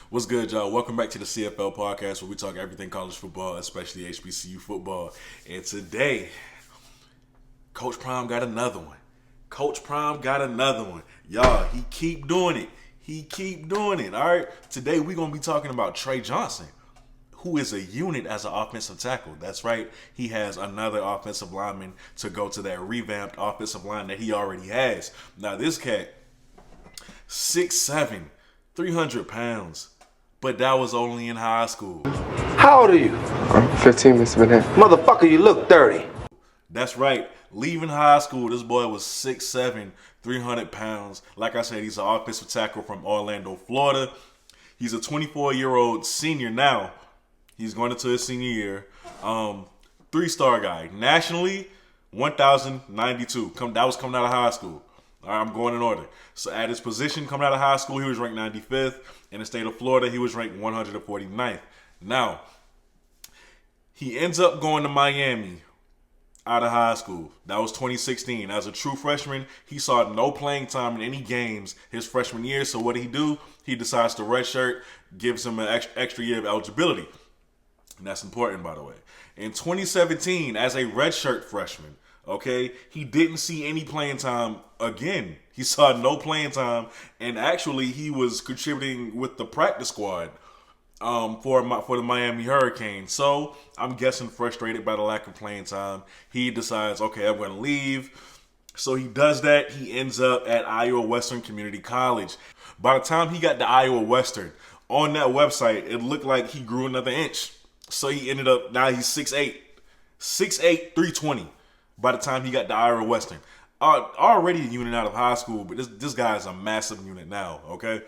What's good, y'all? Welcome back to the CFL podcast where we talk everything college football, especially HBCU football. And today, Coach Prime got another one. Y'all, he keep doing it. All right. Today, we're going to be talking about Tre Johnson, who is a unit as an offensive tackle. That's right. He has another offensive lineman to go to that revamped offensive line that he already has. Now, this cat, 6'7", 300 pounds. But that was only in high school. How old are you? I'm 15, Mr. Bennett. Motherfucker, you look 30. That's right. Leaving high school, this boy was 6'7", 300 pounds. Like I said, he's an offensive tackle from Orlando, Florida. He's a 24-year-old senior now. He's going into his senior year. 3-star guy. Nationally, 1,092. That was coming out of high school. All right, I'm going in order. So at his position coming out of high school, he was ranked 95th. In the state of Florida, he was ranked 149th. Now, he ends up going to Miami out of high school. That was 2016. As a true freshman, he saw no playing time in any games his freshman year. So what did he do? He decides to redshirt, gives him an extra year of eligibility. And that's important, by the way. In 2017, as a redshirt freshman, okay, he didn't see any playing time again. He saw no playing time, and actually he was contributing with the practice squad for the Miami Hurricanes. So I'm guessing frustrated by the lack of playing time, he decides, okay, I'm going to leave. So he does that. He ends up at Iowa Western Community College. By the time he got to Iowa Western, on that website, it looked like he grew another inch. So he ended up, now he's 6'8", 320. By the time he got to Iowa Western, already a unit out of high school, but this guy is a massive unit now, okay?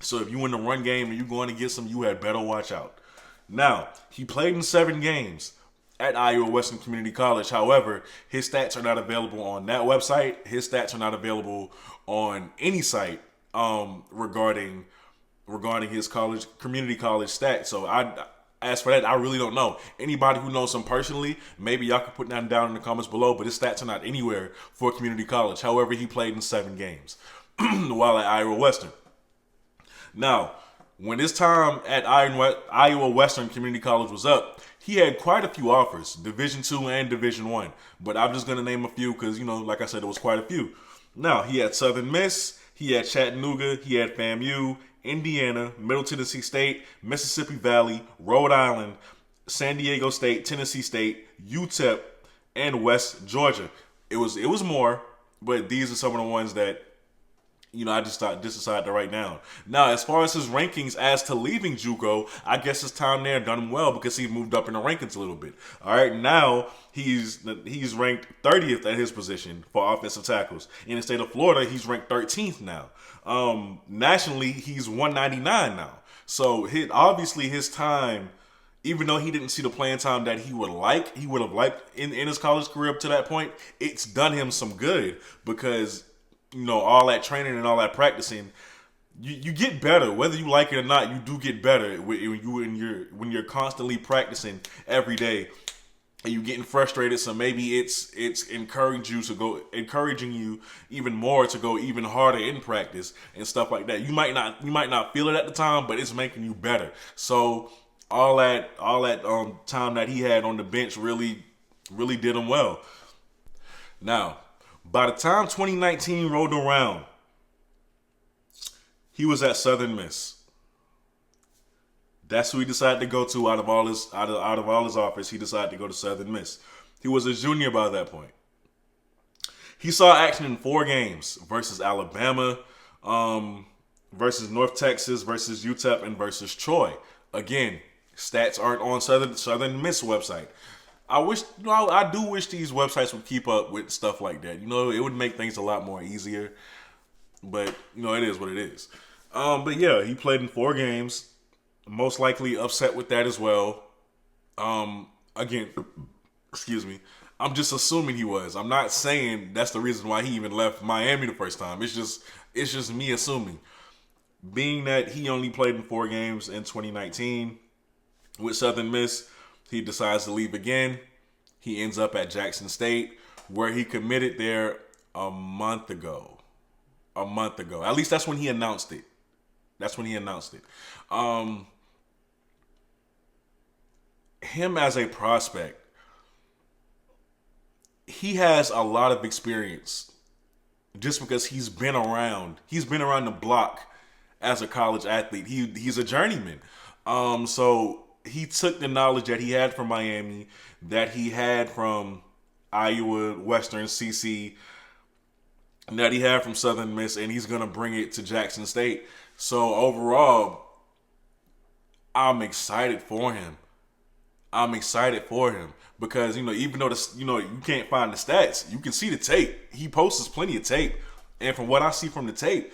So if you in the run game and you're going to get some, you had better watch out. Now, he played in 7 games at Iowa Western Community College. However, his stats are not available on that website. His stats are not available on any site regarding his community college stats. So as for that, I really don't know. Anybody who knows him personally, maybe y'all can put that down in the comments below, but his stats are not anywhere for community college. However, he played in 7 games while at Iowa Western. Now, when his time at Iowa Western Community College was up, he had quite a few offers, Division II and Division I. But I'm just going to name a few because, like I said, there was quite a few. Now, he had Southern Miss, he had Chattanooga, he had FAMU, Indiana, Middle Tennessee State, Mississippi Valley, Rhode Island, San Diego State, Tennessee State, UTEP, and West Georgia. It was more, but these are some of the ones that I just decided to write down. Now, as far as his rankings as to leaving JUCO, I guess his time there done him well because he moved up in the rankings a little bit. All right, now he's ranked 30th at his position for offensive tackles. In the state of Florida, he's ranked 13th now. Nationally, he's 199 now. So obviously his time, even though he didn't see the playing time that he would have liked in his college career up to that point, it's done him some good because all that training and all that practicing, you get better. Whether you like it or not, you do get better when you're constantly practicing every day and you're getting frustrated. So maybe it's encouraging you even more to go even harder in practice and stuff like that. You might not feel it at the time, but it's making you better. So all that time that he had on the bench really did him well. Now, by the time 2019 rolled around, he was at Southern Miss. That's who he decided to go to out of all his offers. He decided to go to Southern Miss. He was a junior by that point. He saw action in 4 games versus Alabama, versus North Texas, versus UTEP, and versus Troy. Again, stats aren't on Southern Miss website. I do wish these websites would keep up with stuff like that. It would make things a lot more easier. But, it is what it is. But yeah, he played in 4 games. Most likely upset with that as well. Again, excuse me. I'm just assuming he was. I'm not saying that's the reason why he even left Miami the first time. It's just me assuming. Being that he only played in 4 games in 2019 with Southern Miss, he decides to leave again. He ends up at Jackson State, where he committed there a month ago. At least that's when he announced it. That's when he announced it. Him as a prospect, he has a lot of experience just because he's been around. He's been around the block as a college athlete. He's a journeyman. So he took the knowledge that he had from Miami, that he had from Iowa, Western, CC, that he had from Southern Miss, and he's going to bring it to Jackson State. So overall, I'm excited for him. Because, even though you can't find the stats, you can see the tape. He posts plenty of tape. And from what I see from the tape,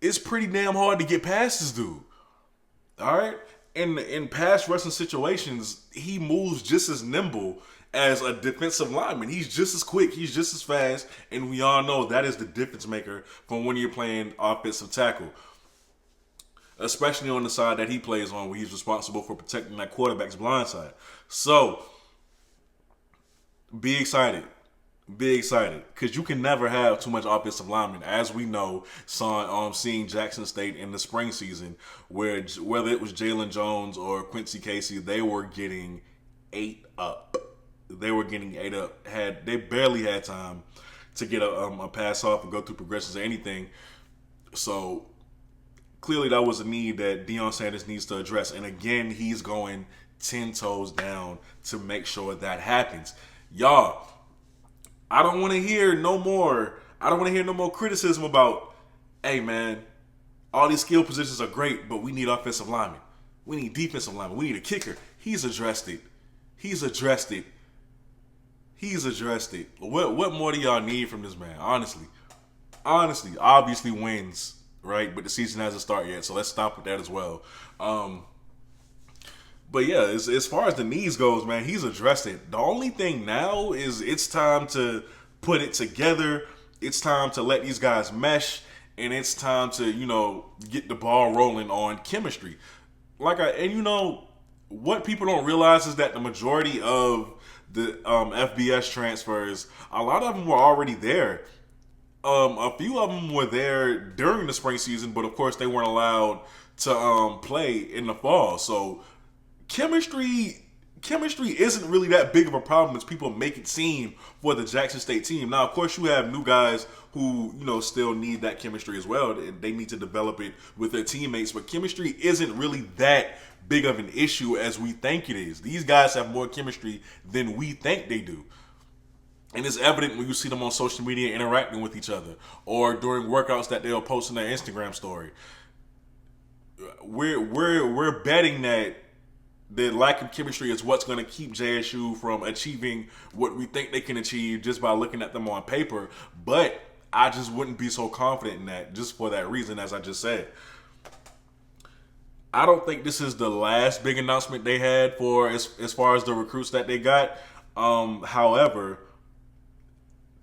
it's pretty damn hard to get past this dude. All right? In pass rushing situations, he moves just as nimble as a defensive lineman. He's just as quick. He's just as fast. And we all know that is the difference maker from when you're playing offensive tackle. Especially on the side that he plays on, where he's responsible for protecting that quarterback's blind side. So, be excited. Because you can never have too much offensive linemen. As we know, seeing Jackson State in the spring season, where whether it was Jalen Jones or Quincy Casey, they were getting ate up. They barely had time to get a pass off and go through progressions or anything. So, clearly that was a need that Deion Sanders needs to address. And again, he's going 10 toes down to make sure that happens. Y'all, I don't want to hear no more criticism about, hey man, all these skill positions are great, but we need offensive linemen. We need defensive linemen. We need a kicker. He's addressed it. What more do y'all need from this man? Honestly, obviously wins, right? But the season hasn't started yet, so let's stop with that as well. But yeah, as far as the needs goes, man, he's addressed it. The only thing now is it's time to put it together. It's time to let these guys mesh, and it's time to, get the ball rolling on chemistry. What people don't realize is that the majority of the FBS transfers, a lot of them were already there. A few of them were there during the spring season, but of course they weren't allowed to play in the fall. So chemistry isn't really that big of a problem as people make it seem for the Jackson State team. Now, of course, you have new guys who, still need that chemistry as well. They need to develop it with their teammates, but chemistry isn't really that big of an issue as we think it is. These guys have more chemistry than we think they do. And it's evident when you see them on social media interacting with each other or during workouts that they'll post in their Instagram story. We're betting that the lack of chemistry is what's going to keep JSU from achieving what we think they can achieve just by looking at them on paper. But I just wouldn't be so confident in that just for that reason, as I just said. I don't think this is the last big announcement they had for as far as the recruits that they got. However,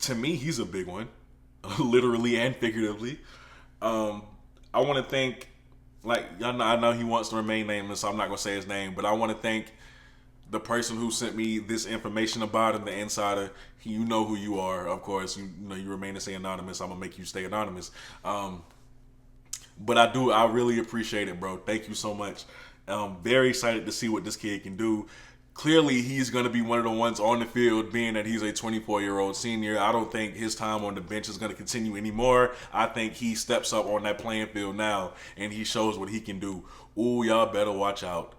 to me, he's a big one, literally and figuratively. I want to thank, I know he wants to remain nameless, so I'm not going to say his name, but I want to thank the person who sent me this information about him, the insider. You know who you are, of course. You remain to stay anonymous. I'm going to make you stay anonymous. But I really appreciate it, bro. Thank you so much. I'm very excited to see what this kid can do. Clearly, he's going to be one of the ones on the field, being that he's a 24-year-old senior. I don't think his time on the bench is going to continue anymore. I think he steps up on that playing field now, and he shows what he can do. Ooh, y'all better watch out.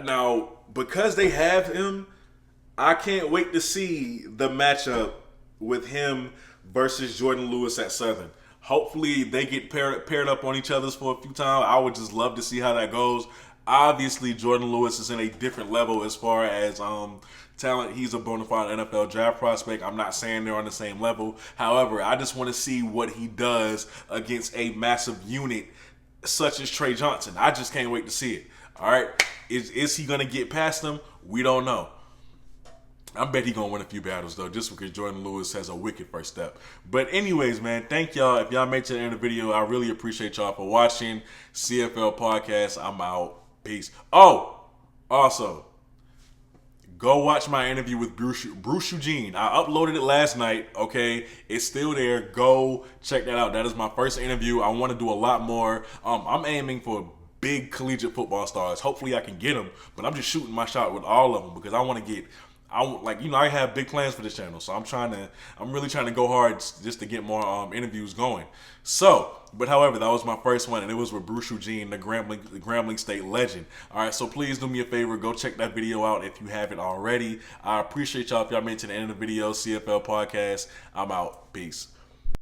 Now, because they have him, I can't wait to see the matchup with him versus Jordan Lewis at Southern. Hopefully, they get paired up on each other's for a few times. I would just love to see how that goes. Obviously, Jordan Lewis is in a different level as far as talent. He's a bona fide NFL draft prospect. I'm not saying they're on the same level. However, I just want to see what he does against a massive unit such as Tre Johnson. I just can't wait to see it. All right. Is he going to get past them? We don't know. I bet he's going to win a few battles, though, just because Jordan Lewis has a wicked first step. But anyways, man, thank y'all. If y'all made it to the end of the video, I really appreciate y'all for watching. CFL Podcast, I'm out. Peace. Oh, also, go watch my interview with Bruce Eugene. I uploaded it last night, okay? It's still there. Go check that out. That is my first interview. I want to do a lot more. I'm aiming for big collegiate football stars. Hopefully I can get them, but I'm just shooting my shot with all of them because I want to get, I have big plans for this channel. So I'm really trying to go hard just to get more interviews going. So, but however, that was my first one, and it was with Bruce Eugene, the Grambling State legend. All right, so please do me a favor, go check that video out if you haven't already. I appreciate y'all if y'all made it to the end of the video. CFL Podcast, I'm out. Peace.